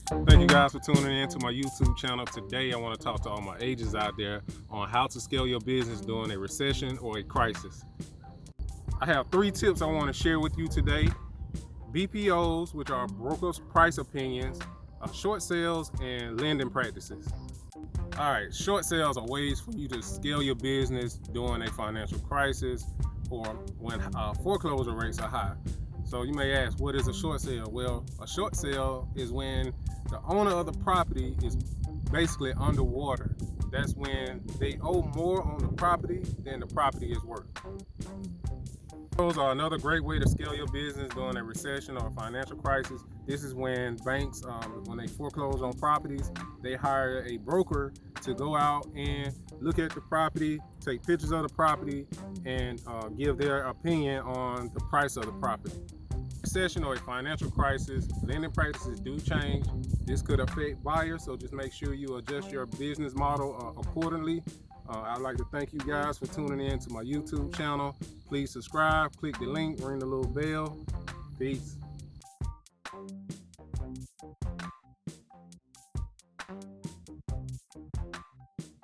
Thank you guys for tuning in to my YouTube channel. Today I want to talk to all my agents out there on how to scale your business during a recession or a crisis. I have 3 tips I want to share with you today. BPOs, which are brokers' price opinions, short sales, and lending practices. All right, short sales are ways for you to scale your business during a financial crisis or when foreclosure rates are high. So you may ask, what is a short sale? Well, a short sale is when the owner of the property is basically underwater. That's when they owe more on the property than the property is worth. Those are another great way to scale your business during a recession or a financial crisis. This is when banks, when they foreclose on properties, they hire a broker to go out and look at the property, take pictures of the property, and give their opinion on the price of the property. Recession or a financial crisis, lending practices do change. This could affect buyers, so just make sure you adjust your business model accordingly. I'd like to thank you guys for tuning in to my YouTube channel. Please subscribe, click the link, ring the little bell. Peace.